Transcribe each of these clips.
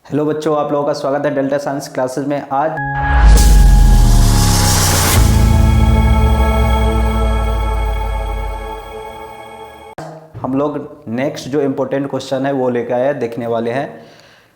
Hello बच्चों, आप लोगों का स्वागत है डेल्टा साइंस क्लासेस में। आज हम लोग नेक्स्ट जो इम्पोर्टेंट क्वेश्चन है वो लेकर आए देखने वाले हैं।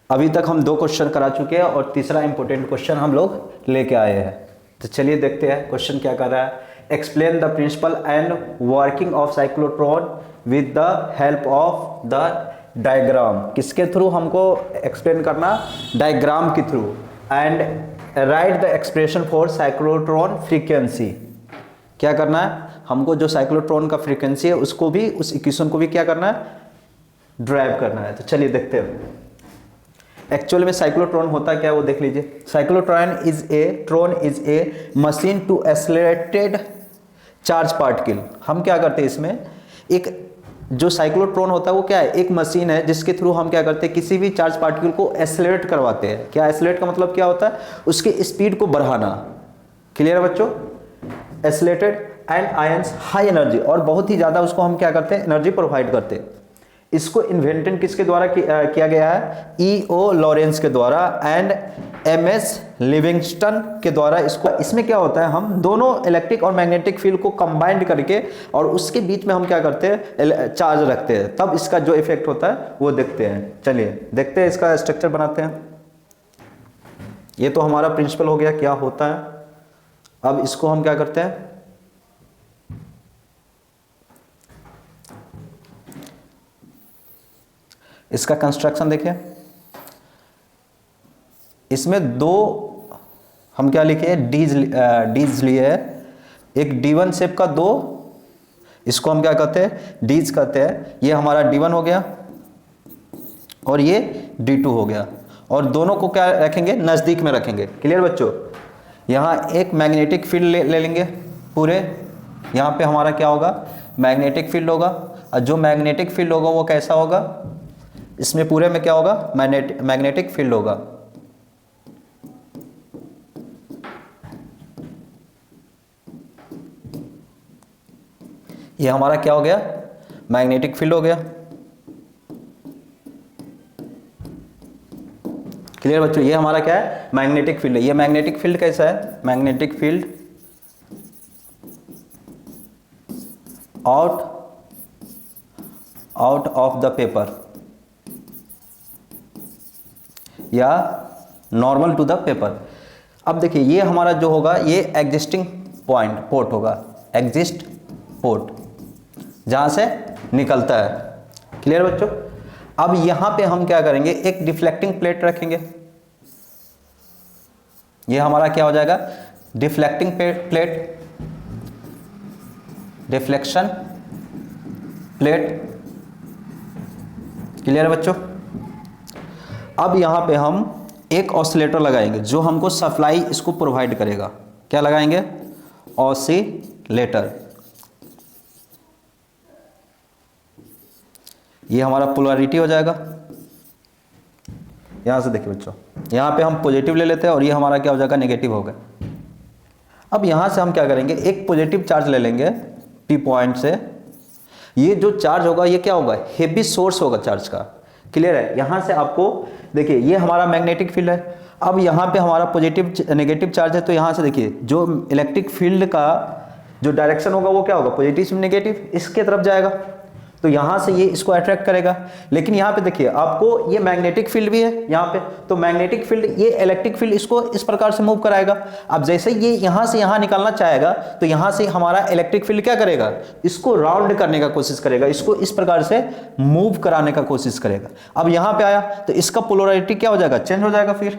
अभी तक हम 2 क्वेश्चन करा चुके हैं और तीसरा इम्पोर्टेंट क्वेश्चन हम लोग लेके आए हैं। तो चलिए देखते हैं क्वेश्चन क्या कर रहा है। Explain the principle and working of cyclotron with the help of the diagram. किसके थ्रू हमको एक्सप्लेन करना? डायग्राम के through. And write the expression for cyclotron frequency. क्या करना है हमको? जो साइक्लोट्रॉन का फ्रीक्वेंसी है उसको भी, उस इक्वेशन को भी क्या करना है? ड्राइव करना है। तो चलिए देखते हैं एक्चुअल में साइक्लोट्रॉन होता क्या है वो देख लीजिए। Cyclotron is a machine to accelerated charge particle. हम क्या करते हैं इसमें, एक जो साइक्लोट्रॉन होता है वो क्या है? एक मशीन है जिसके थ्रू हम क्या करते हैं, किसी भी चार्ज पार्टिकल को एक्सेलरेट करवाते हैं। क्या एक्सेलरेट का मतलब क्या होता है? उसके स्पीड को बढ़ाना। क्लियर है बच्चों? Accelerated and ions high energy, और बहुत ही ज्यादा उसको हम क्या करते हैं? एनर्जी प्रोवाइड करते हैं। इसको इन्वेंटेड किसके द्वारा किया गया है? E.O. लॉरेंस के द्वारा एंड M.S. लिविंगस्टन के द्वारा। इसमें क्या होता है, हम दोनों इलेक्ट्रिक और मैग्नेटिक फील्ड को कंबाइंड करके और उसके बीच में हम क्या करते हैं? चार्ज रखते हैं, तब इसका जो इफेक्ट होता है वो देखते हैं। चलिए देखते हैं, इसका स्ट्रक्चर बनाते हैं। ये तो हमारा प्रिंसिपल हो गया क्या होता है। अब इसको हम क्या करते हैं, इसका कंस्ट्रक्शन देखिए। इसमें 2 हम क्या लिखे? डीज लिए है। एक D1 शेप का 2, इसको हम क्या कहते हैं? डीज कहते हैं। ये हमारा D1 हो गया और ये D2 हो गया, और दोनों को क्या रखेंगे? नज़दीक में रखेंगे। क्लियर बच्चों? यहाँ एक मैग्नेटिक फील्ड ले लेंगे पूरे। यहाँ पे हमारा क्या होगा? मैग्नेटिक फील्ड होगा। और जो मैग्नेटिक फील्ड होगा वो कैसा होगा? इसमें पूरे में क्या होगा? मैग्नेटिक फील्ड होगा। ये हमारा क्या हो गया? मैग्नेटिक फील्ड हो गया। क्लियर बच्चों? ये हमारा क्या है? मैग्नेटिक फील्ड है। ये मैग्नेटिक फील्ड कैसा है? Magnetic field out of the paper या नॉर्मल टू द पेपर। अब देखिए ये हमारा जो होगा, ये एग्जिस्टिंग पोर्ट होगा। एग्जिस्ट पोर्ट जहां से निकलता है। क्लियर बच्चों? अब यहां पे हम क्या करेंगे? एक डिफ्लेक्टिंग प्लेट रखेंगे। ये हमारा क्या हो जाएगा? Deflecting plate, deflection plate. Clear है बच्चों? अब यहां पे हम एक ऑसिलेटर लगाएंगे जो हमको सप्लाई इसको प्रोवाइड करेगा। क्या लगाएंगे? ऑसिलेटर। ये हमारा पोलैरिटी हो जाएगा। यहां से देखिए बच्चों, यहां पे हम पॉजिटिव ले लेते हैं और ये हमारा क्या हो जाएगा? नेगेटिव होगा। अब यहां से हम क्या करेंगे? एक पॉजिटिव चार्ज ले लेंगे P पॉइंट से। ये जो चार्ज होगा ये क्या होगा? हेवी सोर्स होगा चार्ज का। क्लियर है? यहां से आपको देखिए, ये हमारा मैग्नेटिक फील्ड है। अब यहां पे हमारा पॉजिटिव नेगेटिव चार्ज है, तो यहां से देखिए जो इलेक्ट्रिक फील्ड का जो डायरेक्शन होगा वो क्या होगा? पॉजिटिव से नेगेटिव इसके तरफ जाएगा। तो यहां से ये इसको अट्रैक्ट करेगा। लेकिन यहां पे देखिए आपको ये मैग्नेटिक फील्ड भी है यहां पे, तो मैग्नेटिक फील्ड ये इलेक्ट्रिक फील्ड इसको इस प्रकार से मूव कराएगा। अब जैसे ये यहां से यहां निकलना चाहेगा तो यहां से हमारा इलेक्ट्रिक फील्ड क्या करेगा? इसको राउंड करने का कोशिश करेगा, इसको इस प्रकार से मूव कराने का कोशिश करेगा। अब यहां पे आया तो इसका पोलैरिटी क्या हो जाएगा? चेंज हो जाएगा। फिर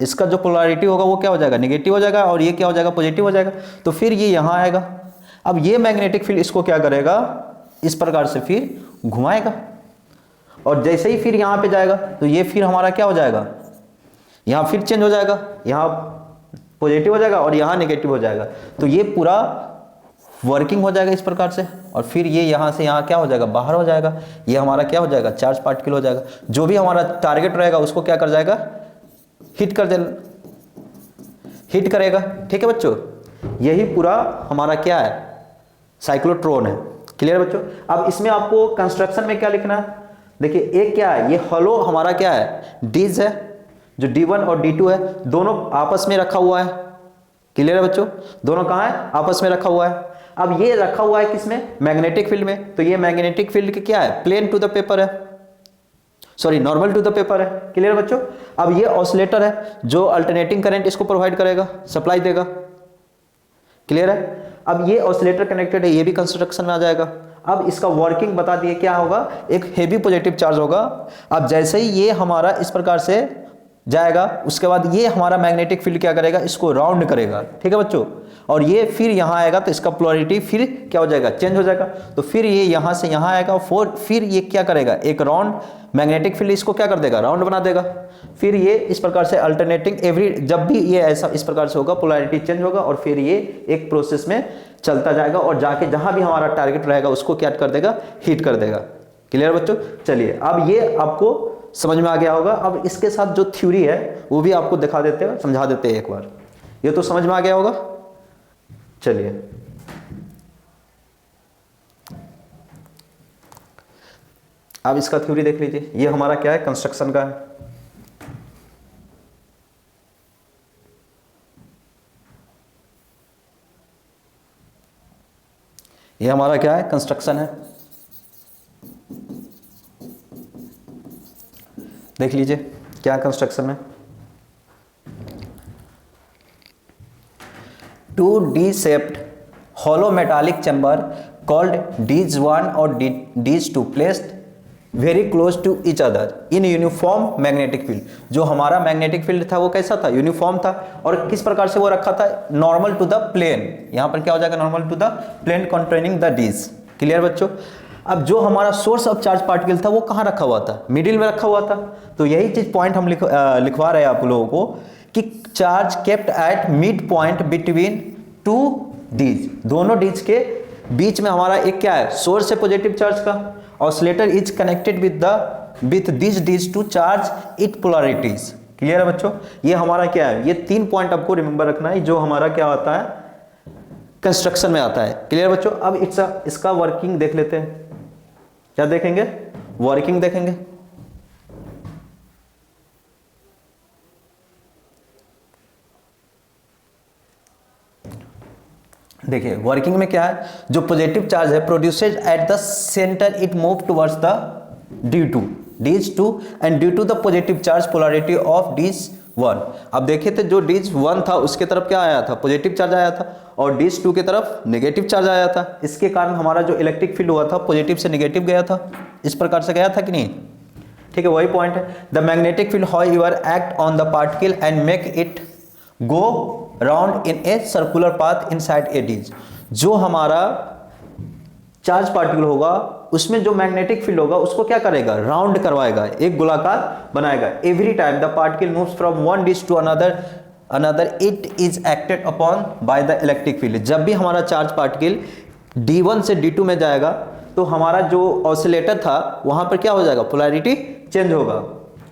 इसका जो पोलैरिटी होगा वो क्या हो जाएगा? नेगेटिव हो जाएगा, और ये क्या हो जाएगा? पॉजिटिव हो जाएगा। तो फिर ये यहां आएगा। अब ये मैग्नेटिक फील्ड इसको क्या करेगा? इस प्रकार से फिर घुमाएगा, और जैसे ही फिर यहां पे जाएगा तो ये फिर हमारा क्या हो जाएगा? यहां फिर चेंज हो जाएगा। यहां पॉजिटिव हो जाएगा और यहां नेगेटिव हो जाएगा। तो ये पूरा वर्किंग हो जाएगा इस प्रकार से, और फिर ये यहां से यहां क्या हो जाएगा? बाहर हो जाएगा। ये हमारा क्या हो जाएगा? चार्ज पार्टिकल हो जाएगा। जो भी हमारा टारगेट रहेगा उसको क्या कर जाएगा? हिट करेगा। ठीक है बच्चों? यही पूरा हमारा क्या है? साइक्लोट्रॉन है। क्लियर बच्चों? अब इसमें आपको कंस्ट्रक्शन में क्या लिखना है? देखिए एक क्या है, ये हॉलो हमारा क्या है, डीज है, जो D1 और D2 है दोनों आपस में रखा हुआ है। क्लियर है बच्चों, दोनों कहाँ है, आपस में रखा हुआ है। अब ये रखा हुआ है किसमें, मैग्नेटिक फील्ड में, तो ये मैग्नेटिक फील्ड के क्या है, प्लेन टू द पेपर है, sorry normal to the paper है। क्लियर बच्चों। अब ये ऑसिलेटर है जो अल्टरनेटिंग करंट इसको प्रोवाइड करेगा, सप्लाई देगा। क्लियर है। अब ये ऑसिलेटर कनेक्टेड है, ये भी कंस्ट्रक्शन में आ जाएगा। अब इसका वर्किंग बता दिए, क्या होगा, एक हेवी पॉजिटिव चार्ज होगा। अब जैसे ही ये हमारा इस प्रकार से जाएगा, उसके बाद ये हमारा मैग्नेटिक फील्ड क्या करेगा, इसको राउंड करेगा। ठीक है बच्चों, और ये फिर यहाँ आएगा तो इसका पोलैरिटी फिर क्या हो जाएगा, चेंज हो जाएगा। तो फिर ये यहाँ से यहाँ आएगा, फिर ये क्या करेगा, एक राउंड मैग्नेटिक फील्ड इसको क्या कर देगा, राउंड बना देगा। फिर ये इस प्रकार से अल्टरनेटिंग एवरी, जब भी ये ऐसा इस प्रकार से होगा पोलैरिटी चेंज होगा, और फिर ये एक प्रोसेस में चलता जाएगा और जाके जहां भी हमारा टारगेट रहेगा उसको क्या कर देगा, हीट कर देगा। क्लियर बच्चों। चलिए अब ये आपको समझ में आ गया होगा। अब इसके साथ जो थ्योरी है वो भी आपको दिखा देते हैं, समझा देते हैं एक बार। ये तो समझ में आ गया होगा। चलिए अब इसका थ्योरी देख लीजिए। ये हमारा क्या है, कंस्ट्रक्शन का है। ये हमारा क्या है, कंस्ट्रक्शन है। देख लीजिए क्या कंस्ट्रक्शन है। 2D shaped hollow metallic chamber called Ds1 और Ds2 placed very close to each other in uniform magnetic field। जो हमारा मैग्नेटिक फील्ड था वो कैसा था, यूनिफॉर्म था। और किस प्रकार से वो रखा था, नॉर्मल टू द प्लेन। यहां पर क्या हो जाएगा, normal to the plane containing the Ds। Clear बच्चों। अब जो हमारा सोर्स ऑफ चार्ज पार्टिकल था वो कहाँ रखा हुआ था, मिडिल में रखा हुआ था। तो यही चीज पॉइंट हम लिखवा रहे हैं आप लोगों को कि charge kept at midpoint between two dees. दोनों डीज के बीच में हमारा एक क्या है, सोर्स है पॉजिटिव चार्ज का। Oscillator is connected with this dees to charge it polarities. Clear है बच्चों। ये हमारा क्या है, ये 3 पॉइंट आपको रिमेंबर रखना है जो हमारा क्या होता है, कंस्ट्रक्शन में आता है। क्लियर बच्चों। अब इसका वर्किंग देख लेते हैं। क्या देखेंगे, वर्किंग देखेंगे। देखिए वर्किंग में क्या है, जो पॉजिटिव चार्ज है produced at the centre it move towards the D2 and due to the positive charge polarity of Ds1। अब देखिए तो जो Ds1 था उसके तरफ क्या आया था, पॉजिटिव चार्ज आया था, और Ds2 की तरफ नेगेटिव चार्ज आया था। इसके कारण हमारा जो इलेक्ट्रिक फील्ड हुआ था पॉजिटिव से नेगेटिव गया था, इस प्रकार से गया था कि नहीं। ठीक है, वही पॉइंट है। The magnetic field however act on the particle and make it go round in a circular path inside a dees. जो हमारा चार्ज पार्टिकल होगा उसमें जो मैग्नेटिक फील्ड होगा उसको क्या करेगा, राउंड करवाएगा, एक गोलाकार बनाएगा। Every time the particle moves from one dish to another it is acted upon by the electric field. जब भी हमारा चार्ज पार्टिकल D1 से D2 में जाएगा तो हमारा जो ऑसिलेटर था वहां पर क्या हो जाएगा, पोलैरिटी चेंज होगा।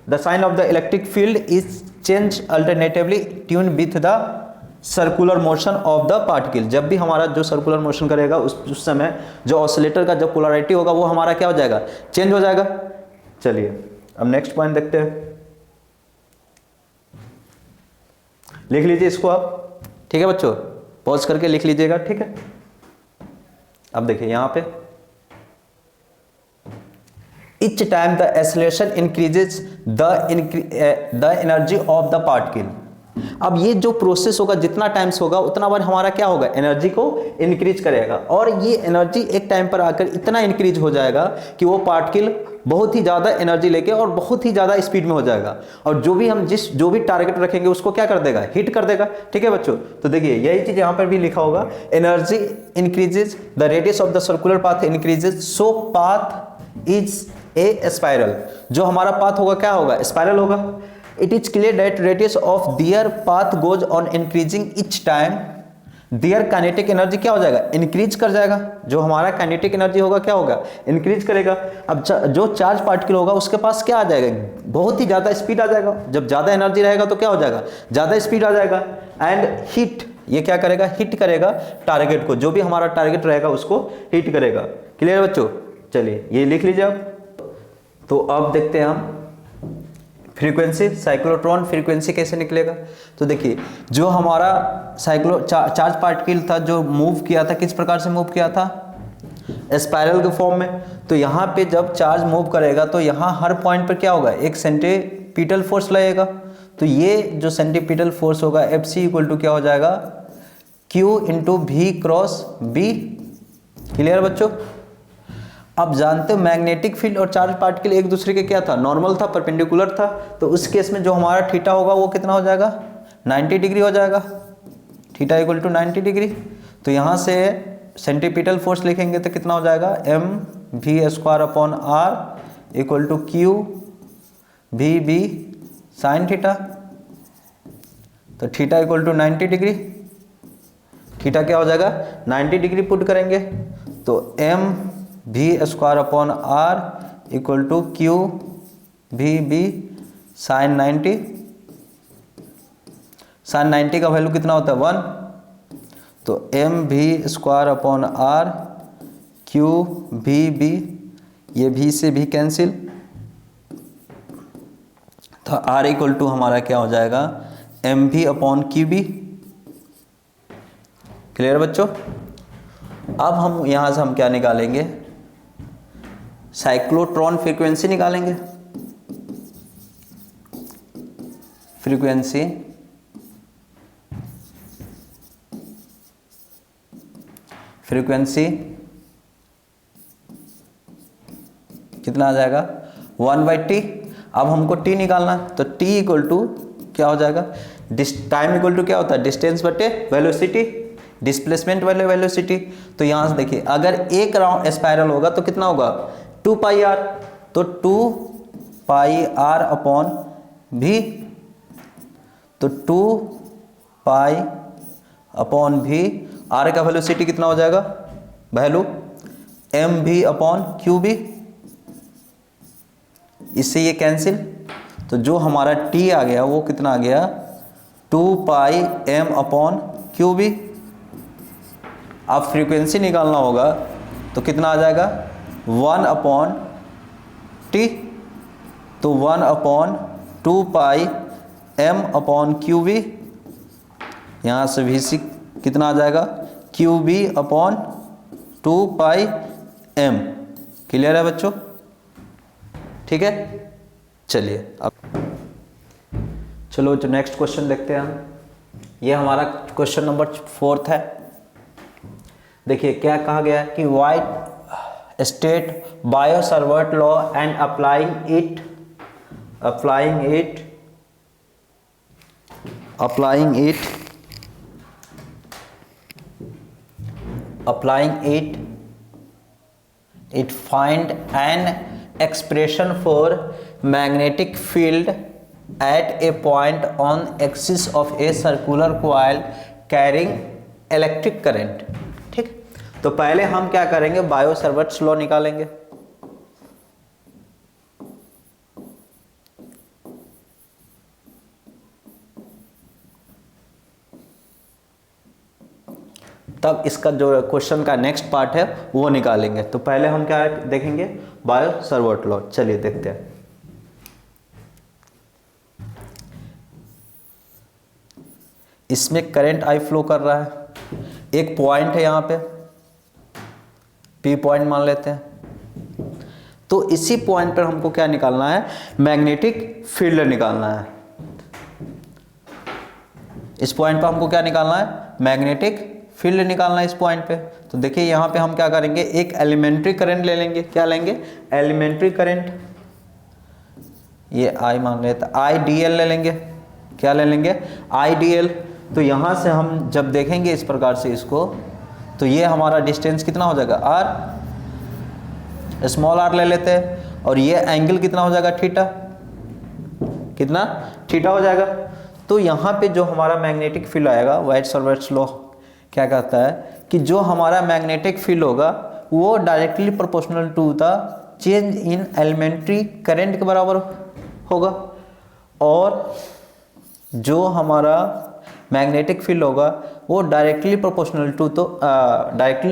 The sign of the electric field is change alternatively tune with the circular motion of the particle. जब भी हमारा जो सर्कुलर मोशन करेगा उस समय जो ऑसिलेटर का जो पोलैरिटी होगा वो हमारा क्या हो जाएगा, चेंज हो जाएगा। चलिए अब नेक्स्ट पॉइंट देखते हैं। लिख लीजिए इसको आप, ठीक है बच्चों, पॉज करके लिख लीजिएगा, ठीक है। अब देखिए यहां पे each time the acceleration increases the energy of the particle। अब ये जो प्रोसेस होगा जितना टाइम्स होगा उतना बार हमारा क्या होगा, एनर्जी को इंक्रीज करेगा। और ये एनर्जी एक टाइम पर आकर इतना इंक्रीज हो जाएगा कि वो पार्टिकल बहुत ही ज़्यादा एनर्जी लेके और बहुत ही ज़्यादा स्पीड में हो जाएगा, और जो भी हम जो भी टारगेट रखेंगे उसको क्या कर देगा, हिट कर देगा। ठीक है बच्चों। तो देखिए यही चीज़ यहाँ पर भी लिखा होगा, energy increases the radius of the circular path increases so path is a spiral. जो हमारा पाथ होगा क्या होगा, स्पाइरल होगा। It is clear that radius of their path goes on increasing each time their kinetic energy क्या हो जाएगा, increase कर जाएगा। जो हमारा काइनेटिक एनर्जी होगा क्या होगा, इंक्रीज करेगा। अब जो चार्ज पार्टिकल होगा उसके पास क्या आ जाएगा, बहुत ही ज़्यादा स्पीड आ जाएगा। जब ज़्यादा एनर्जी रहेगा तो क्या हो जाएगा, ज़्यादा स्पीड आ जाएगा। एंड हिट, ये क्या करेगा, हिट करेगा टारगेट को, जो भी हमारा टारगेट रहेगा उसको हिट करेगा। क्लियर बच्चों। चलिए ये लिख लीजिए आप। तो अब देखते हैं हम फ्रीक्वेंसी, साइक्लोट्रॉन फ्रीक्वेंसी कैसे निकलेगा। तो देखिए जो हमारा चार्ज पार्टिकल था जो मूव किया था, किस प्रकार से मूव किया था, स्पाइरल के फॉर्म में। तो यहाँ पे जब चार्ज मूव करेगा तो यहाँ हर पॉइंट पर क्या होगा, एक सेंट्रीपिटल फोर्स लगेगा। तो ये जो सेंट्रीपिटल फोर्स होगा Fc इक्वल टू क्या हो जाएगा, Q into V cross B। Clear बच्चों। अब जानते हो मैग्नेटिक फील्ड और चार्ज पार्टिकल एक दूसरे के क्या था, नॉर्मल था, परपेंडिकुलर था। तो उस केस में जो हमारा थीटा होगा वो कितना हो जाएगा, 90 डिग्री हो जाएगा, थीटा इक्वल टू 90 डिग्री। तो यहाँ से सेंट्रीपिटल फोर्स लिखेंगे तो कितना हो जाएगा, mv² upon r equal to Q VB sine theta. तो theta equal to 90 degree, theta क्या हो जाएगा 90 डिग्री पुट करेंगे तो mv² upon r equal to Q VB sine 90। Sine 90 का वैल्यू कितना होता है 1, तो mv² upon r Q VB, ये v से भी कैंसिल, तो r इक्वल टू हमारा क्या हो जाएगा mv अपॉन QB। क्लियर बच्चों। अब हम यहाँ से हम क्या निकालेंगे, साइक्लोट्रॉन फ्रीक्वेंसी निकालेंगे। फ्रीक्वेंसी कितना आ जाएगा 1/t। अब हमको t निकालना है तो t इक्वल टू क्या हो जाएगा, टाइम इक्वल टू क्या होता है, डिस्टेंस बटे वेलोसिटी, डिस्प्लेसमेंट वाले वेलोसिटी। तो यहाँ से देखिए अगर एक राउंड स्पाइरल होगा तो कितना होगा 2πr, तो 2πr अपॉन v, तो 2π अपॉन v, r का वेलोसिटी कितना हो जाएगा, वैल्यू mv अपॉन qb, इससे ये कैंसिल। तो जो हमारा t आ गया वो कितना आ गया 2πm अपॉन qb। अब फ्रीक्वेंसी निकालना होगा तो कितना आ जाएगा 1 अपॉन t, तो 1 अपॉन 2πm अपॉन qb, यहाँ से vc कितना आ जाएगा qb अपॉन 2πm। क्लियर है बच्चों, ठीक है। चलिए अब चलो जो नेक्स्ट क्वेश्चन देखते हैं हम। ये हमारा क्वेश्चन नंबर 4 है। देखिए क्या कहा गया है कि white state Biot-Savart law and applying it find an expression for magnetic field at a point on axis of a circular coil carrying electric current। ठीक, तो पहले हम क्या करेंगे, बायो-सावर्ट लॉ निकालेंगे। तब इसका जो क्वेश्चन का नेक्स्ट पार्ट है वो निकालेंगे। तो पहले हम क्या देखेंगे, बायो-सावर्ट लॉ। चलिए देखते हैं। इसमें करंट आई फ्लो कर रहा है, एक पॉइंट है यहाँ पे P पॉइंट मान लेते हैं। तो इसी पॉइंट पर हमको क्या निकालना है, मैग्नेटिक फील्ड निकालना है। इस पॉइंट पर हमको क्या निकालना है, मैग्नेटिक फील्ड निकालना है इस पॉइंट पे। तो देखिए यहाँ पे हम क्या करेंगे, एक एलिमेंट्री करंट ले लेंगे। क्या लेंगे, एलिमेंट्री करंट, ये I मान लेते हैं, IDL ले लेंगे। क्या ले लेंगे, IDL। तो यहाँ से हम जब देखेंगे इस प्रकार से इसको, तो ये हमारा डिस्टेंस कितना हो जाएगा r, स्मॉल r ले लेते हैं, और ये एंगल कितना हो जाएगा थीटा, कितना थीटा हो जाएगा। तो यहाँ पे जो हमारा मैग्नेटिक फील्ड आएगा, वाइट-सावर्ट लॉ क्या कहता है कि जो हमारा मैग्नेटिक फील्ड होगा वो directly proportional to the change in elementary current के बराबर होगा, और जो हमारा मैग्नेटिक फील्ड होगा वो directly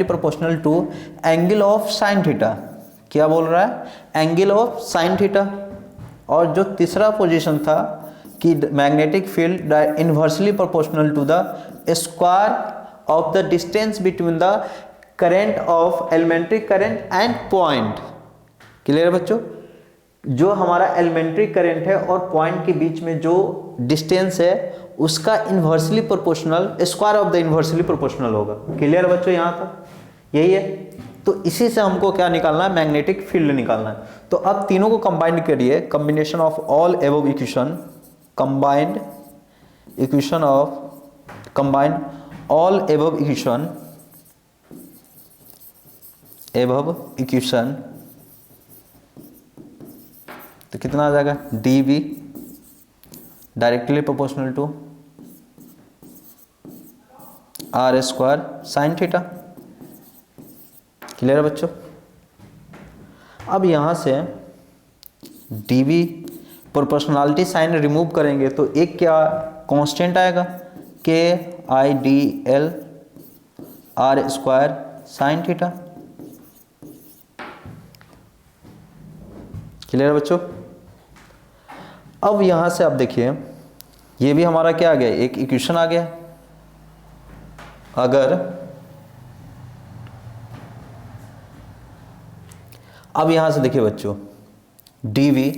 proportional to angle of sine theta. क्या बोल रहा है, एंगल ऑफ साइन थीटा। और जो तीसरा पोजीशन था कि magnetic field inversely proportional to the square of the distance between the current of elementary current and point. Clear बच्चों, जो हमारा एलिमेंट्री करंट है और पॉइंट के बीच में जो डिस्टेंस है उसका inversely proportional, square of the inversely proportional होगा। क्लियर बच्चों, यहाँ तक यही है। तो इसी से हमको क्या निकालना है, मैग्नेटिक फील्ड निकालना है। तो अब तीनों को कंबाइन करिए, combination of all above equation, combined equation of combined all above equation, above equation, तो कितना आ जाएगा, D V directly proportional to R square sine theta. Clear है बच्चों। अब यहाँ से D V proportionality sine remove करेंगे तो एक क्या कांस्टेंट आएगा, K I D L R square sine theta. Clear है बच्चों। अब यहाँ से आप देखिए, ये भी हमारा क्या आ गया, एक इक्वेशन आ गया। अगर अब यहां से देखिए बच्चों, dv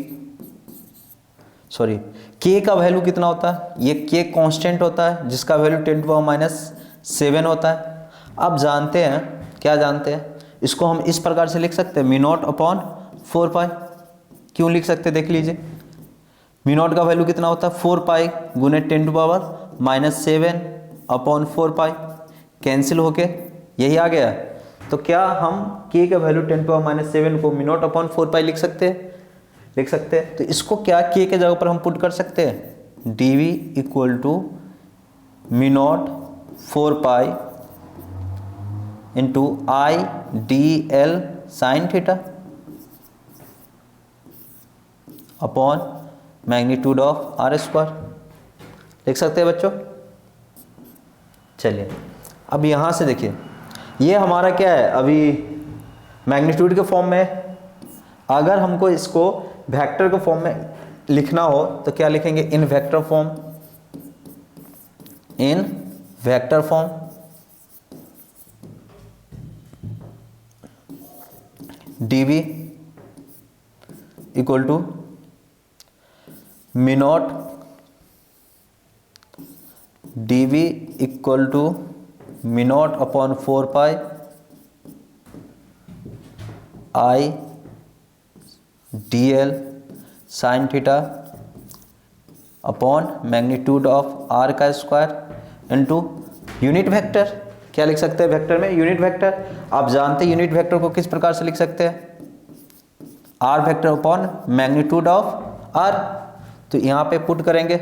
सॉरी k का वैल्यू कितना होता है, ये k कांस्टेंट होता है जिसका वैल्यू 10⁻⁷ होता है। अब जानते हैं, क्या जानते हैं, इसको हम इस प्रकार से लिख सकते हैं, μ0/4π। क्यों लिख सकते हैं, देख लीजिए, μ0 का वैल्यू कितना होता है, 4π गुने 10⁻⁷/4π, कैंसिल होके यही आ गया। तो क्या हम k का वैल्यू 10⁻⁷ को μ0/4π लिख सकते हैं, लिख सकते हैं। तो इसको क्या k के जगह पर हम पुट कर सकते हैं, dv equal to μ0/4π into I D L sine theta upon magnitude of R square, लिख सकते हैं बच्चों। चलिए अब यहाँ से देखिए, ये हमारा क्या है, अभी मैग्नीट्यूड के फॉर्म में। अगर हमको इसको वेक्टर के फॉर्म में लिखना हो तो क्या लिखेंगे, in vector form, in vector form. dv equal to μ0, dv equal to μ0/4π I D L sine theta upon magnitude of R का स्क्वायर इंटू यूनिट वेक्टर। क्या लिख सकते हैं वेक्टर में, यूनिट वेक्टर। आप जानते हैं यूनिट वेक्टर को किस प्रकार से लिख सकते हैं, R vector upon magnitude of R. तो यहाँ पे पुट करेंगे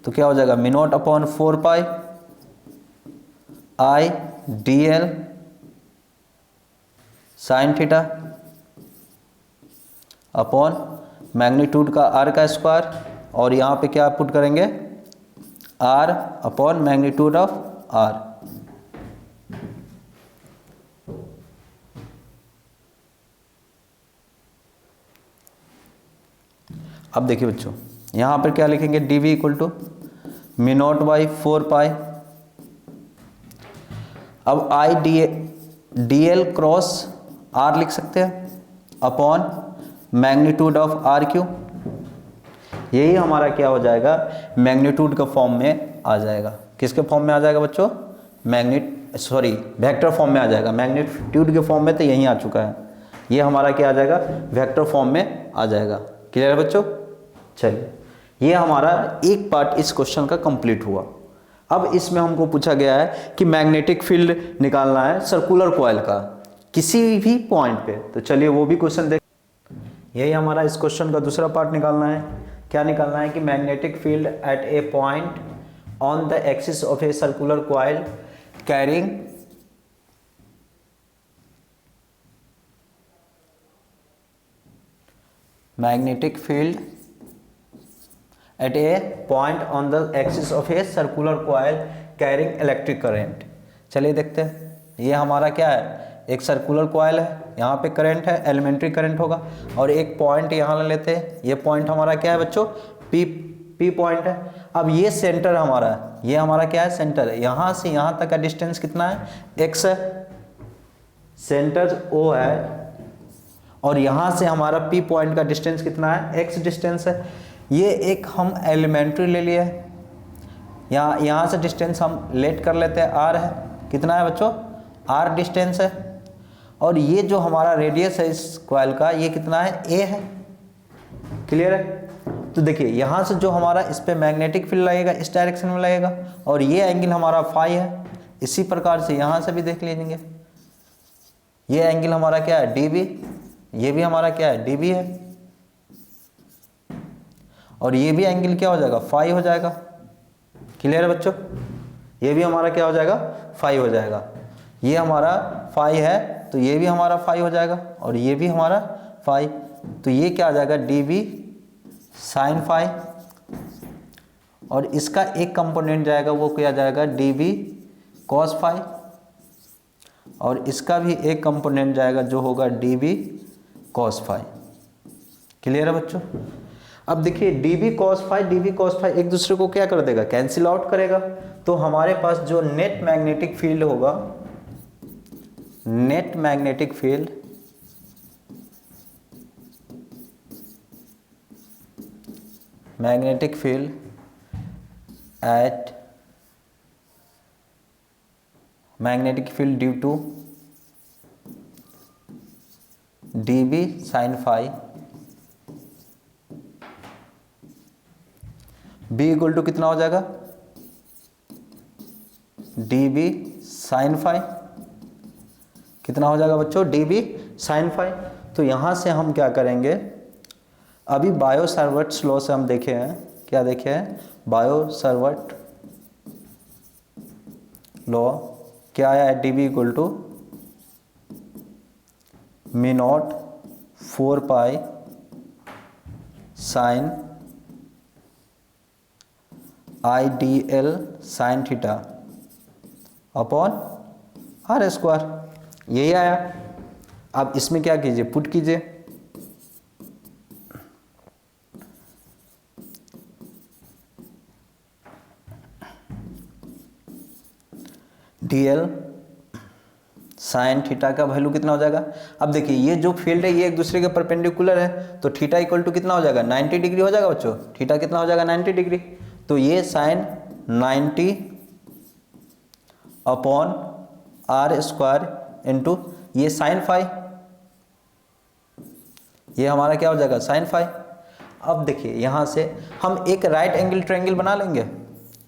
तो क्या हो जाएगा, μ0/4π I D L sine theta upon magnitude का आर का स्क्वायर, और यहाँ पे क्या पुट करेंगे, R upon magnitude of R. अब देखिए बच्चों, यहाँ पर क्या लिखेंगे, dv इक्वल टू μ0/4π, अब I D L cross R लिख सकते हैं upon magnitude of R cube. यही हमारा क्या हो जाएगा, मैग्नीट्यूड का फॉर्म में आ जाएगा। किसके फॉर्म में आ जाएगा बच्चों, वेक्टर फॉर्म में आ जाएगा। मैग्नीट्यूड के फॉर्म में तो यही आ चुका है, ये हमारा क्या आ जाएगा, वेक्टर फॉर्म में आ जाएगा। क्लियर है बच्चों। चलिए, ये हमारा एक पार्ट इस क्वेश्चन का कंप्लीट हुआ। अब इसमें हमको पूछा गया है कि मैग्नेटिक फील्ड निकालना है सर्कुलर कॉइल का किसी भी पॉइंट पे। तो चलिए वो भी क्वेश्चन देख, यही हमारा इस क्वेश्चन का दूसरा पार्ट निकालना है। क्या निकालना है कि magnetic field at A point on the axis of a circular coil carrying magnetic field at a point on the axis of a circular coil carrying electric current। चलिए देखते हैं, ये हमारा क्या है, एक सर्कुलर कॉइल है यहाँ पे करंट है, एलिमेंट्री करंट होगा, और एक पॉइंट यहाँ ले लेते हैं। ये पॉइंट हमारा क्या है बच्चों, पी पॉइंट है। अब ये सेंटर हमारा है, ये हमारा क्या है, सेंटर है। यहाँ से यहाँ तक का डिस्टेंस कितना है, x है, सेंटर O है, और यहाँ से हमारा P पॉइंट का डिस्टेंस कितना है, x डिस्टेंस है। ये एक हम एलिमेंट्री ले लिए, यहाँ से डिस्टेंस हम लेट कर लेते हैं, r है, कितना है बच्चों, r डिस्टेंस है। और ये जो हमारा रेडियस है इस कॉइल का, ये कितना है, a है। क्लियर है। तो देखिए यहाँ से जो हमारा इस पे मैग्नेटिक फील्ड लगेगा, इस डायरेक्शन में लगेगा, और ये एंगल हमारा फाई है। इसी प्रकार से यहाँ से भी देख लीजिए, ये एंगल हमारा क्या है, डी बी, ये भी हमारा क्या है, डी बी है, और ये भी एंगल क्या हो जाएगा, फाई हो जाएगा। क्लियर है बच्चों, ये भी हमारा क्या हो जाएगा, फाई हो जाएगा। ये हमारा फाई है तो ये भी हमारा फाई हो जाएगा, और ये भी हमारा फाई, तो ये क्या आ जाएगा, डी बी साइन फाई, और इसका एक कंपोनेंट जाएगा वो क्या जाएगा, डी बी कॉस फाई, और इसका भी एक कंपोनेंट जाएगा जो होगा D B cos phi. Clear है बच्चों। अब देखिए डी बी कॉस फाई एक दूसरे को क्या कर देगा, कैंसिल आउट करेगा। तो हमारे पास जो नेट मैग्नेटिक फील्ड होगा, net magnetic field at magnetic field due to dB sin phi B equal to कितना हो जाएगा, dB sin phi, कितना हो जाएगा बच्चों, dB sin phi। तो यहाँ से हम क्या करेंगे, अभी बायो-सावर्ट्स लॉ से हम देखे हैं, क्या देखे हैं, बायो-सावर्ट लॉ क्या आया है, dB equal to mu naught 4 pi sine I D L sine theta upon R square, यही आया। अब इसमें क्या कीजिए, पुट कीजिए, डी एल साइन थीटा का वैल्यू कितना हो जाएगा। अब देखिए ये जो फील्ड है ये एक दूसरे के परपेंडिकुलर है, तो थीटा इक्वल टू कितना हो जाएगा, 90 डिग्री हो जाएगा बच्चों। थीटा कितना हो जाएगा, 90 डिग्री। तो ये sine 90 upon R square into ये साइन फाई, ये हमारा क्या हो जाएगा, साइन फाई। अब देखिए यहाँ से हम एक राइट एंगल ट्रायंगल बना लेंगे।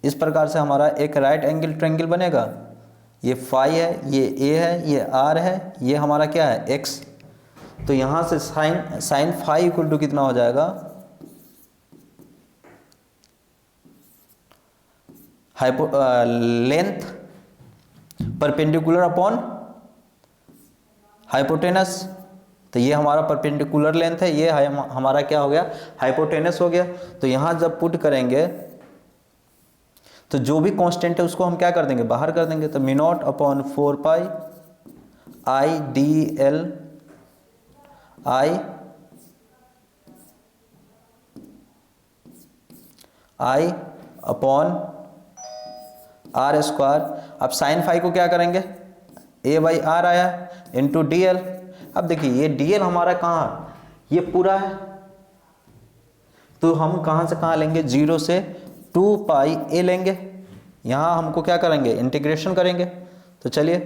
इस प्रकार से हमारा एक राइट एंगल ट्रायंगल बनेगा। ये फाई है, ये ए है, ये आर है, ये हमारा क्या है, एक्स। तो यहाँ से साइन फाई इक्वल टू कितना हो जाएगा, लेंथ परपेंडिकुलर अपॉन हाइपोटेनस। तो ये हमारा परपेंडिकुलर लेंथ है, ये हमारा क्या हो गया, हाइपोटेनस हो गया। तो यहाँ जब पुट करेंगे तो जो भी कांस्टेंट है उसको हम क्या कर देंगे, बाहर कर देंगे। तो mu naught upon 4 pi I D L I upon R square. अब साइन फाई को क्या करेंगे, ए बाई आर आया इंटू डी एल। अब देखिए ये डी एल हमारा कहाँ, ये पूरा है, तो हम कहाँ से कहाँ लेंगे, 0 से 2 पाई ए लेंगे। यहाँ हमको क्या करेंगे, इंटीग्रेशन करेंगे। तो चलिए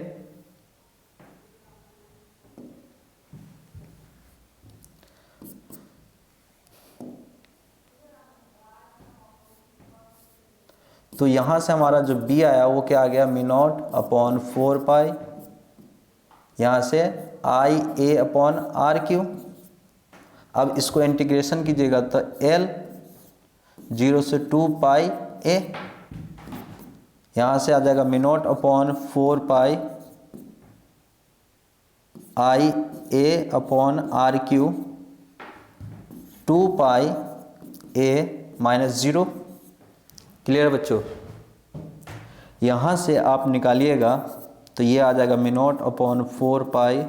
तो यहाँ से हमारा जो b आया वो क्या आ गया, मी नॉट अपॉन 4 पाई, यहाँ से आई ए अपॉन आर क्यू। अब इसको इंटीग्रेशन कीजिएगा तो l 0 से 2 पाई a, यहाँ से आ जाएगा mu naught upon 4 pi I A upon R cube 2 pi a minus 0। Clear बच्चों। यहाँ से आप निकालिएगा तो ये आ जाएगा mu naught upon 4 pi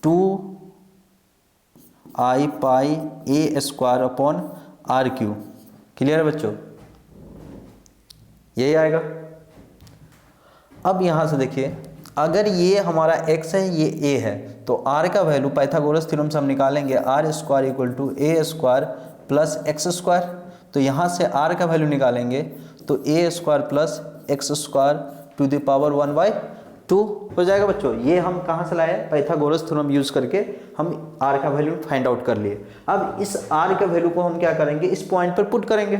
2i pi A square upon R cube. Clear है बच्चों, यही आएगा। अब यहाँ से देखिए, अगर ये हमारा x है, ये a है, तो r का वैल्यू पाइथागोरस थ्योरम से हम निकालेंगे r square equal to A square plus X square. तो यहाँ से r का वैल्यू निकालेंगे तो a square plus X square to the power 1/2 हो जाएगा बच्चों। ये हम कहाँ से लाए? पाइथागोरस थ्योरम यूज करके हम r का वैल्यू फाइंड आउट कर लिए। अब इस r के वैल्यू को हम क्या करेंगे? इस पॉइंट पर पुट करेंगे।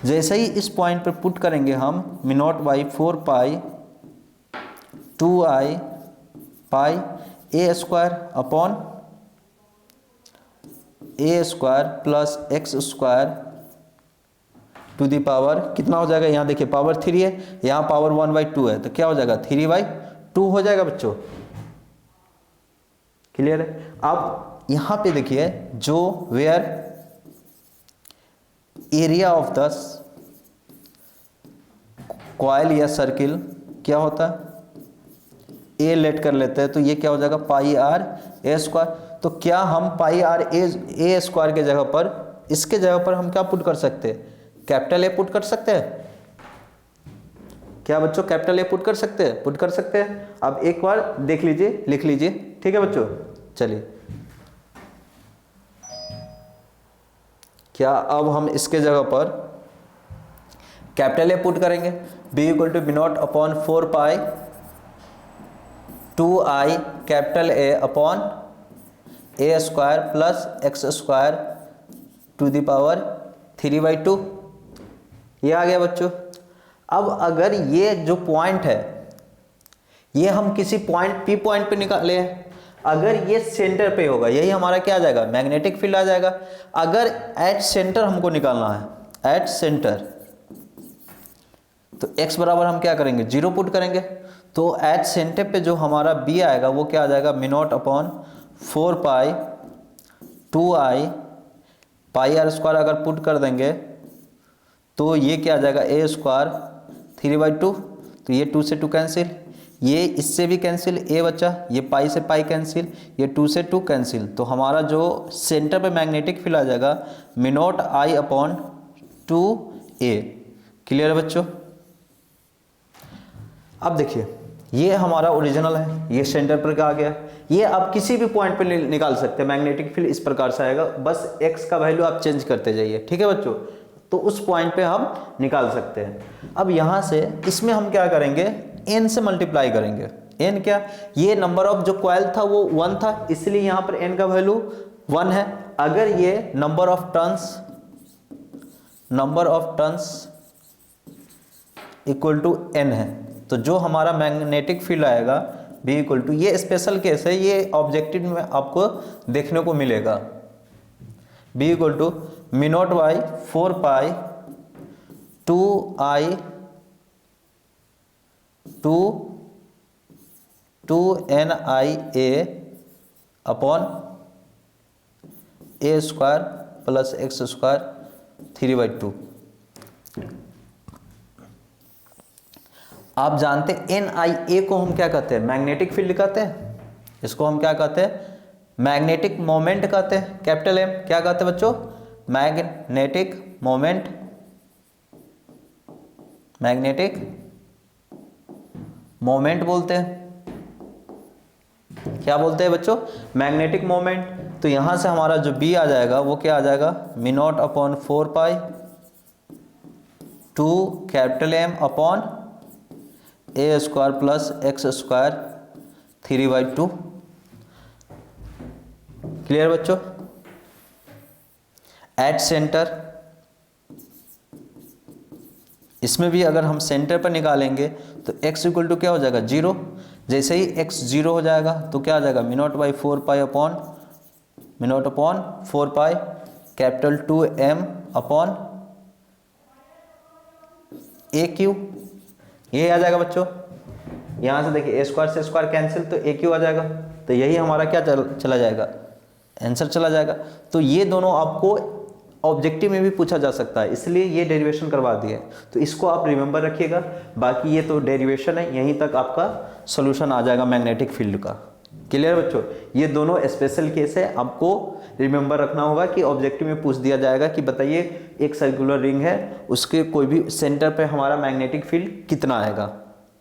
जैसे ही इस पॉइंट पर पुट करेंगे हम mu naught by 4 pi 2i pi A square upon A square plus X square to the power कितना हो जाएगा? यहाँ देखिए पावर 3 है, यहाँ पावर 1/2 है, तो क्या हो जाएगा? 3/2 हो जाएगा बच्चों। क्लियर है? अब यहाँ पे देखिए, जो where area of the coil या सर्किल क्या होता है? ए लेट कर लेते हैं, तो ये क्या हो जाएगा? पाई आर ए स्क्वायर। तो क्या हम पाई आर ए स्क्वायर के जगह पर, इसके जगह पर हम क्या पुट कर सकते हैं? कैपिटल ए पुट कर सकते हैं। क्या बच्चों कैपिटल ए पुट कर सकते हैं? पुट कर सकते हैं। अब एक बार देख लीजिए, लिख लीजिए, ठीक है बच्चों। चलिए, क्या अब हम इसके जगह पर कैपिटल ए पुट करेंगे? B equal to B naught upon 4 pi 2i capital A upon A square plus X square to the power 3/2। ये आ गया बच्चों। अब अगर ये जो पॉइंट है, ये हम किसी पॉइंट पी पॉइंट पे निकाले हैं, अगर ये सेंटर पे होगा, यही हमारा क्या आ जाएगा? मैग्नेटिक फील्ड आ जाएगा। अगर एट सेंटर हमको निकालना है, एट सेंटर, तो x बराबर हम क्या करेंगे? 0 पुट करेंगे। तो एट सेंटर पे जो हमारा b आएगा वो क्या आ जाएगा? Mu naught upon 4 pi 2i pi R square अगर पुट कर देंगे तो ये क्या आ जाएगा? A square 3/2। तो ये 2 से 2 कैंसिल, ये इससे भी कैंसिल, ए बचा, ये पाई से पाई कैंसिल, ये 2 से 2 कैंसिल। तो हमारा जो सेंटर पे मैग्नेटिक फील्ड आ जाएगा मिनोट आई अपॉन 2a। क्लियर है बच्चों? अब देखिए, ये हमारा ओरिजिनल है, ये सेंटर पर का आ गया। ये आप किसी भी पॉइंट पे निकाल सकते हैं। मैग्नेटिक फील्ड इस प्रकार से आएगा, बस x का वैल्यू आप चेंज करते जाइए, ठीक है बच्चों। तो उस पॉइंट पे हम निकाल सकते हैं। अब यहाँ से इसमें हम क्या करेंगे? n से मल्टीप्लाई करेंगे। n क्या? ये नंबर ऑफ जो कॉइल था वो 1 था, इसलिए यहाँ पर n का वैल्यू 1 है। अगर ये number of turns equal to n है, तो जो हमारा मैग्नेटिक फील्ड आएगा B इक्वल टू, ये स्पेशल केस है, ये ऑब्जेक्टिव में आपको देखने को मिलेगा। B equal to mu naught by 4 pi 2NIA upon A square plus X square 3/2। आप जानते हैं NIA को हम क्या कहते हैं? मैग्नेटिक फील्ड कहते हैं। इसको हम क्या कहते हैं? मैग्नेटिक मोमेंट कहते हैं। कैपिटल M क्या कहते हैं बच्चों? मैग्नेटिक मोमेंट, मैग्नेटिक मोमेंट बोलते हैं। क्या बोलते हैं बच्चों? Magnetic moment. तो यहां से हमारा जो B आ जाएगा वो क्या आ जाएगा? Mu naught upon 4 pi 2 capital M upon A square plus X square 3/2। Clear बच्चों? एट सेंटर, इसमें भी अगर हम सेंटर पर निकालेंगे तो x इक्वल टू क्या हो जाएगा? 0। जैसे ही x 0 हो जाएगा तो क्या आ जाएगा? Mu naught by 4 pi upon 4 pi capital 2m upon A cube. ये आ जाएगा बच्चों। यहाँ से देखिए, ए स्क्वायर से स्क्वायर कैंसिल, तो ए क्यू आ जाएगा। तो यही हमारा क्या चला जाएगा? आंसर चला जाएगा। तो ये दोनों आपको ऑब्जेक्टिव में भी पूछा जा सकता है, इसलिए ये डेरिवेशन करवा दिए। तो इसको आप रिमेंबर रखिएगा। बाकी ये तो डेरिवेशन है, यहीं तक आपका सोल्यूशन आ जाएगा मैग्नेटिक फील्ड का। क्लियर बच्चों, ये दोनों स्पेशल केस है, आपको रिमेंबर रखना होगा कि ऑब्जेक्टिव में पूछ दिया जाएगा कि बताइए एक सर्कुलर रिंग है, उसके कोई भी सेंटर पे हमारा मैग्नेटिक फील्ड कितना आएगा।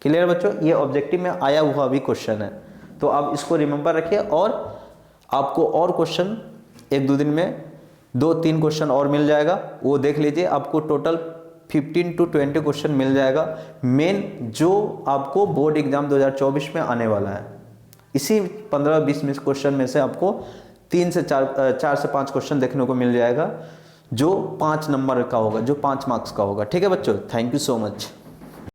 क्लियर बच्चों, ये ऑब्जेक्टिव में आया हुआ भी क्वेश्चन है, तो आप इसको रिमेंबर रखिए। और आपको और क्वेश्चन 1-2 दिन में 2-3 क्वेश्चन और मिल जाएगा, वो देख लीजिए। आपको टोटल 15 to 20 क्वेश्चन मिल जाएगा मेन, जो आपको बोर्ड एग्जाम 2024 में आने वाला है। इसी 15-20 क्वेश्चन में से आपको 4 से 5 क्वेश्चन देखने को मिल जाएगा, जो 5 नंबर का होगा, जो 5 मार्क्स का होगा। ठीक है बच्चों, थैंक यू सो मच।